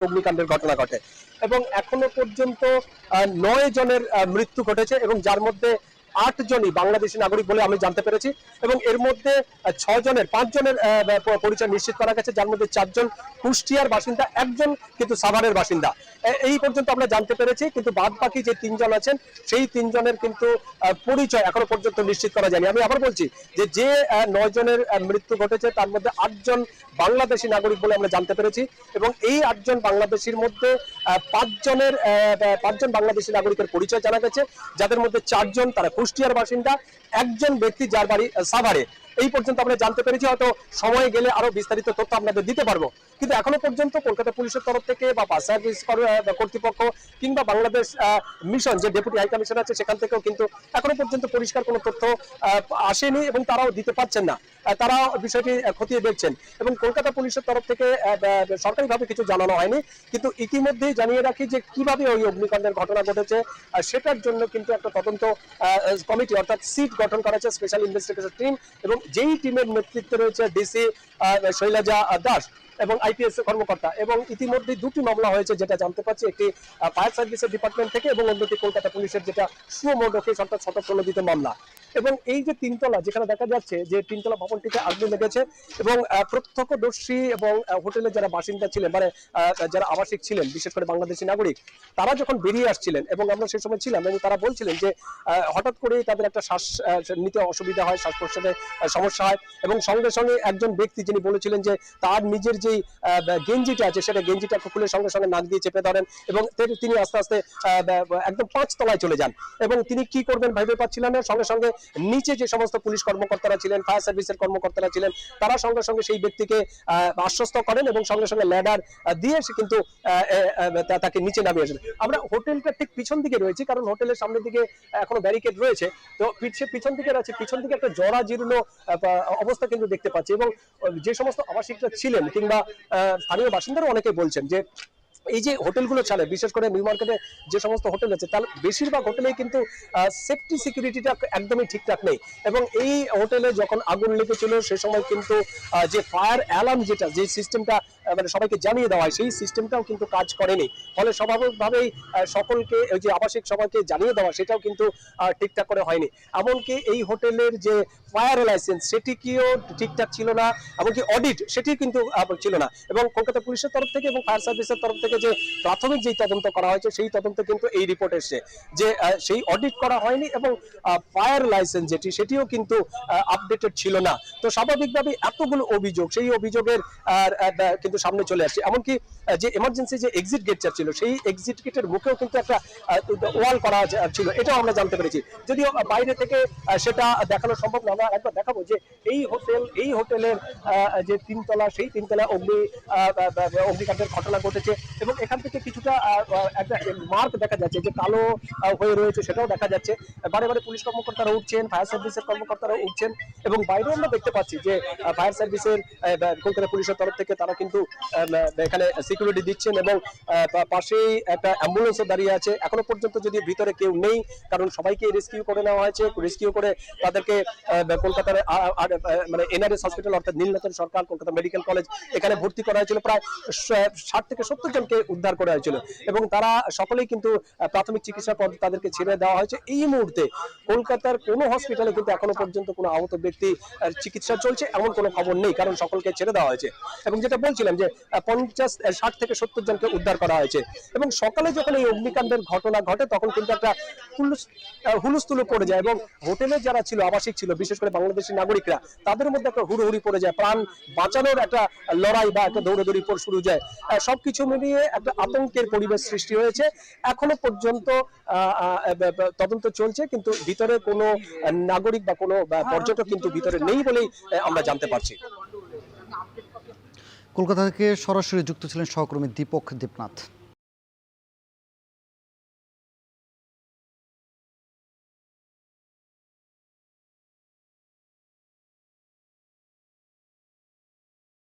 অগ্নিকাণ্ডের ঘটনা ঘটে এবং এখনো পর্যন্ত 9 জনের মৃত্যু ঘটেছে এবং যার মধ্যে 8 জনই বাংলাদেশি নাগরিক বলে আমি জানতে পেরেছি এবং এর মধ্যে 5 জনের পরিচয় নিশ্চিত করা গেছে, যার মধ্যে 4 জন কুষ্টিয়ার বাসিন্দা, একজন কিন্তু সাভারের বাসিন্দা। এই পর্যন্ত আমরা জানতে পেরেছি, কিন্তু বাদ বাকি যে 3 জন আছেন সেই 3 জনের কিন্তু পরিচয় এখনো পর্যন্ত নিশ্চিত করা যায়নি। আমি আবার বলছি যে 9 জনের মৃত্যু ঘটেছে তার মধ্যে 8 জন বাংলাদেশি নাগরিক বলে আমরা জানতে পেরেছি এবং এই 8 জন বাংলাদেশির মধ্যে 5 জন বাংলাদেশি নাগরিকের পরিচয় জানা গেছে, যাদের মধ্যে 4 জন তারা কুষ্টিয়ার বাসিন্দা, একজন ব্যক্তি যার বাড়ি সাভারে। এই পর্যন্ত আমরা জানতে পেরেছি, হয়তো সময় গেলে আরো বিস্তারিত তথ্য আপনাদের দিতে পারবো। কিন্তু এখনো পর্যন্ত কলকাতা পুলিশের তরফ থেকে বা ফায়ার সার্ভিস কর্তৃপক্ষ কিংবা বাংলাদেশ মিশন যে ডেপুটি হাই কমিশনার আছে সেখান থেকেও কিন্তু এখনো পর্যন্ত পরিষ্কার কোনো তথ্য আসেনি এবং তারাও দিতে পারছেন না। তারা বিষয়টি খতিয়ে দেখছেন এবং কলকাতা পুলিশের তরফ থেকে সরকারিভাবে কিছু জানানো হয়নি, কিন্তু ইতিমধ্যেই জানিয়ে রাখি যে কিভাবে ওই অগ্নিকাণ্ডের ঘটনা ঘটেছে সেটার জন্য কিন্তু একটা তদন্ত কমিটি অর্থাৎ সিট গঠন করা হয়েছে, স্পেশাল ইনভেস্টিগেশন টিম, এবং যেই টিমের নেতৃত্বে রয়েছে ডিসি শৈলজা দাস এবং আইপিএস কর্মকর্তা। এবং ইতিমধ্যে 2টি মামলা হয়েছে যেটা জানতে পারছি, একটি ফায়ার সার্ভিসের ডিপার্টমেন্ট থেকে এবং অন্যটি কলকাতা পুলিশের যেটা সুমোটো কেস অর্থাৎ শতপ্রণোদিত মামলা। এবং এই যে 3 তলা যেখানে দেখা যাচ্ছে যে 3 তলা ভবনটিতে আগুন লেগেছে এবং প্রত্যক্ষদর্শী এবং হোটেলের যারা বাসিন্দা ছিলেন, মানে যারা আবাসিক ছিলেন, বিশেষ করে বাংলাদেশি নাগরিক, তারা যখন বেরিয়ে আসছিলেন এবং আমরা সেই সময় ছিলাম এবং তারা বলছিলেন যে হঠাৎ করেই তাদের একটা শ্বাস নিতে অসুবিধা হয়, শ্বাস প্রশ্বাসে সমস্যা হয় এবং সঙ্গে সঙ্গে একজন ব্যক্তি যিনি বলেছিলেন যে তার নিজের যেই গেঞ্জিটা আছে সেটা গেঞ্জিটা খুলে সঙ্গে সঙ্গে নাক দিয়ে চেপে ধরেন এবং তিনি আস্তে আস্তে একদম 5 তলায় চলে যান এবং তিনি কি করবেন ভেবে পাচ্ছিলেন না। সঙ্গে সঙ্গে নিচে যে সমস্ত পুলিশ কর্মকর্তারা ছিলেন, ফায়ার সার্ভিসের কর্মকর্তারা ছিলেন, তারা সঙ্গে সঙ্গে সেই ব্যক্তিকে আশ্বস্ত করেন এবং সঙ্গে সঙ্গে ল্যাডার দিয়ে সে কিন্তু তাকে নিচে নামিয়ে আসেন। আমরা হোটেলটা ঠিক পিছন দিকে রয়েছি, কারণ হোটেলের সামনের দিকে এখনো ব্যারিকেড রয়েছে, তো পিছন দিকে আছে, পিছন দিকে একটা জরাজীর্ণ অবস্থা কিন্তু দেখতে পাচ্ছি এবং যে সমস্ত আবাসিকরা ছিলেন কিংবা স্থানীয় বাসিন্দারা অনেকে বলছেন যে এই যে হোটেলগুলো চলে, বিশেষ করে নিউ মার্কেটে যে সমস্ত হোটেল আছে তার বেশিরভাগ হোটেলেই কিন্তু সেফটি সিকিউরিটিটা একদমই ঠিকঠাক নেই এবং এই হোটেলে যখন আগুন লেগেছিল সে সময় কিন্তু যে ফায়ার অ্যালার্ম যে সিস্টেমটা মানে সবাইকে জানিয়ে দেওয়া হয় সেই সিস্টেমটাও কিন্তু কাজ করেনি, ফলে স্বাভাবিকভাবেই সকলকে ওই যে আবাসিক সবাইকে জানিয়ে দেওয়া সেটাও কিন্তু ঠিকঠাক করে হয়নি। এমনকি এই হোটেলের যে ফায়ার লাইসেন্স সেটিকেও ঠিকঠাক ছিল না, এমনকি অডিট সেটি কিন্তু ছিল না এবং কলকাতা পুলিশের তরফ থেকে এবং ফায়ার সার্ভিসের তরফ থেকে যে প্রাথমিক যেই তদন্ত করা হয়েছে সেই তদন্তে কিন্তু এই রিপোর্ট এসেছে যে সেই অডিট করা হয়নি এবং ফায়ার লাইসেন্স সেটিও কিন্তু আপডেটেড ছিল না। তো স্বাভাবিকভাবে এতগুলো অভিযোগ, সেই অভিযোগের কিন্তু সামনে চলে আসছে। এমনকি যে এমার্জেন্সি যে এক্সিট গেটটা ছিল সেই এক্সিট গেটের মুখেও কিন্তু একটা ওয়াল করা ছিল, এটাও আমরা জানতে পেরেছি, যদিও বাইরে থেকে সেটা দেখানো সম্ভব না। আমরা একবার দেখাবো যে এই হোটেলের যে 3 তলা সেই 3 তলা অগ্নিকাণ্ডের ঘটনা ঘটেছে এবং এখান থেকে কিছুটা একটা মার্ক দেখা যাচ্ছে যে কালো হয়ে রয়েছে, সেটাও দেখা যাচ্ছে। বারে বারে পুলিশ কর্মকর্তারা উঠছেন, ফায়ার সার্ভিসের কর্মকর্তারা উঠছেন এবং বাইরেও আমরা দেখতে পাচ্ছি যে ফায়ার সার্ভিসের কলকাতা পুলিশের তরফ থেকে তারা কিন্তু এখানে সিকিউরিটি দিচ্ছেন এবং পাশেই একটা অ্যাম্বুলেন্সও দাঁড়িয়ে আছে। এখনো পর্যন্ত যদি ভিতরে কেউ নেই, কারণ সবাইকে রেস্কিউ করে নেওয়া হয়েছে, রেস্কিউ করে তাদেরকে কলকাতার মানে এনআরএস হসপিটাল অর্থাৎ নীলনয়ন সরকার কলকাতা মেডিকেল কলেজ এখানে ভর্তি করা হয়েছিল। প্রায় 60 থেকে 70 জনকে উদ্ধার করা হয়েছিল এবং তারা সকলেই কিন্তু প্রাথমিক চিকিৎসার পর তাদেরকে ছেড়ে দেওয়া হয়েছে। এই মুহূর্তে কলকাতার কোনো হসপিটালে কিন্তু এখনো পর্যন্ত কোনো আহত ব্যক্তি চিকিৎসা চলছে এমন কোনো খবর নেই, কারণ সকলকে ছেড়ে দেওয়া হয়েছে। এবং যেটা বলছিলাম যে 60 থেকে 70 জনকে উদ্ধার করা হয়েছে এবং সকালে যখন এই অগ্নিকাণ্ডের ঘটনা ঘটে তখন কিন্তু একটা হুলস্থুল পড়ে যায় এবং হোটেলে যারা ছিল, আবাসিক ছিল, বিশেষ করে বাংলাদেশি নাগরিকরা, তাদের মধ্যে একটা হুড়োহুড়ি পড়ে যায়, প্রাণ বাঁচানোর একটা লড়াই বা একটা দৌড়াদৌড়ি শুরু যায়। সবকিছু মিলিয়ে একটা আতঙ্কের পরিবেশ সৃষ্টি হয়েছে। এখনো পর্যন্ত তদন্ত চলছে, কিন্তু ভিতরে কোনো নাগরিক বা কোনো পর্যটক কিন্তু ভিতরে নেই বলেই আমরা জানতে পারছি। কলকাতা থেকে সরাসরি যুক্ত ছিলেন সহকর্মী দীপক দেবনাথ।